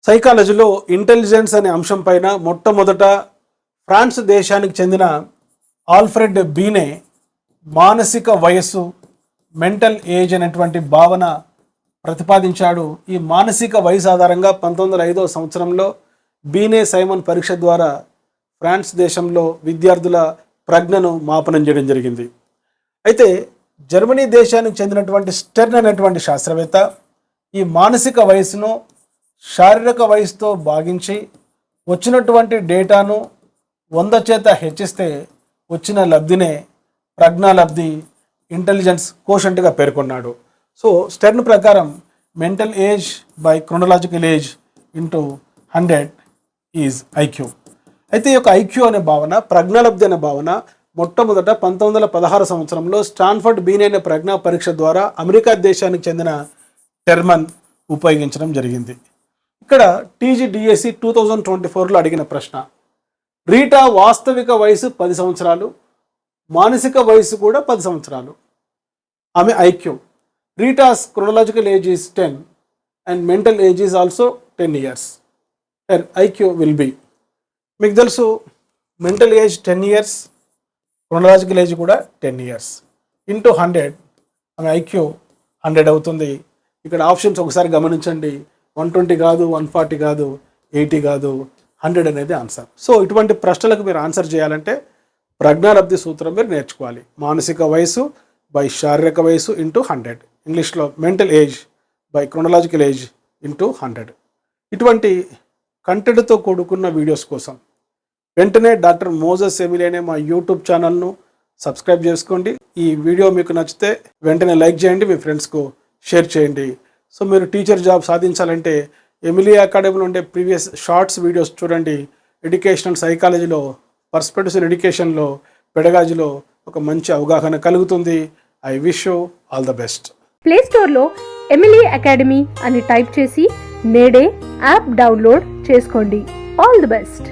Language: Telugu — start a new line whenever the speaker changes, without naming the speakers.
సైకాలజీలో ఇంటెలిజెన్స్ అనే అంశం పైన మొట్టమొదట ఫ్రాన్స్ దేశానికి చెందిన ఆల్ఫ్రెడ్ బీనే మానసిక వయస్సు, మెంటల్ ఏజ్ అనేటువంటి భావన ప్రతిపాదించాడు. ఈ మానసిక వయసు ఆధారంగా 1905వ సంవత్సరంలో బీనే సైమన్ పరీక్ష ద్వారా ఫ్రాన్స్ దేశంలో విద్యార్థుల ప్రజ్ఞను మాపనం చేయడం జరిగింది. అయితే జర్మనీ దేశానికి చెందినటువంటి స్టెర్న్ అనేటువంటి శాస్త్రవేత్త ఈ మానసిక వయసును శారీరక వయసుతో భాగించి వచ్చినటువంటి డేటాను 100 చేత హెచ్చిస్తే వచ్చిన లబ్ధినే ప్రజ్ఞాలబ్ధి, ఇంటెలిజెన్స్ కోషంట్గా పేర్కొన్నాడు. సో స్టెర్న్ ప్రకారం mental age by chronological age into 100 is IQ. అయితే ఈ యొక్క ఐక్యూ అనే భావన, ప్రజ్ఞాలబ్ధి అనే భావన మొట్టమొదట 1916 సంవత్సరంలో స్టాన్ఫర్డ్ బీనే అనే ప్రజ్ఞా పరీక్ష ద్వారా అమెరికా దేశానికి చెందిన టెర్మన్ ఉపయోగించడం జరిగింది. ఇక్కడ టీజీడీఎస్సీ 2024లో అడిగిన ప్రశ్న, రీటా వాస్తవిక వయసు 10 సంవత్సరాలు, మానసిక వయసు కూడా 10 సంవత్సరాలు. ఆమె IQ. Rita's chronological age is 10 and mental age is also 10 years. her IQ will be, మీకు తెలుసు mental age 10 years, chronological age కూడా 10 years ఇంటూ 100, ఆమె ఐక్యూ 100 అవుతుంది. ఇక్కడ ఆప్షన్స్ ఒకసారి గమనించండి, 120 కాదు, 140 కాదు, 80 కాదు, 100 అనేది ఆన్సర్. సో ఇటువంటి ప్రశ్నలకు మీరు ఆన్సర్ చేయాలంటే ప్రజ్ఞాలబ్ధి సూత్రం మీరు నేర్చుకోవాలి. మానసిక వయసు బై శారీరక వయసు ఇంటూ 100, ఇంగ్లీష్లో mental age by chronological age into 100. ఇటువంటి కంటెంట్తో కూడుకున్న వీడియోస్ కోసం వెంటనే డాక్టర్ మోజస్ ఎమిలీ అనే మా యూట్యూబ్ ఛానల్ను సబ్స్క్రైబ్ చేసుకోండి. ఈ వీడియో మీకు నచ్చితే వెంటనే లైక్ చేయండి, మీ ఫ్రెండ్స్కు షేర్ చేయండి. సో మీరు టీచర్ జాబ్ సాధించాలంటే ఎమిలీ అకాడమీలో ఉండే ప్రీవియస్ షార్ట్స్ వీడియోస్ చూడండి. ఎడ్యుకేషన్ అండ్ సైకాలజీలో, పర్స్పెక్టివ్స్ ఇన్ ఎడ్యుకేషన్లో, పెడగాజీలో ఒక మంచి అవగాహన కలుగుతుంది. I wish you all the best.
Play స్టోర్లో ఎమిలీ అకాడమీ అని టైప్ చేసి నేడే యాప్ డౌన్లోడ్ చేసుకోండి. All the best.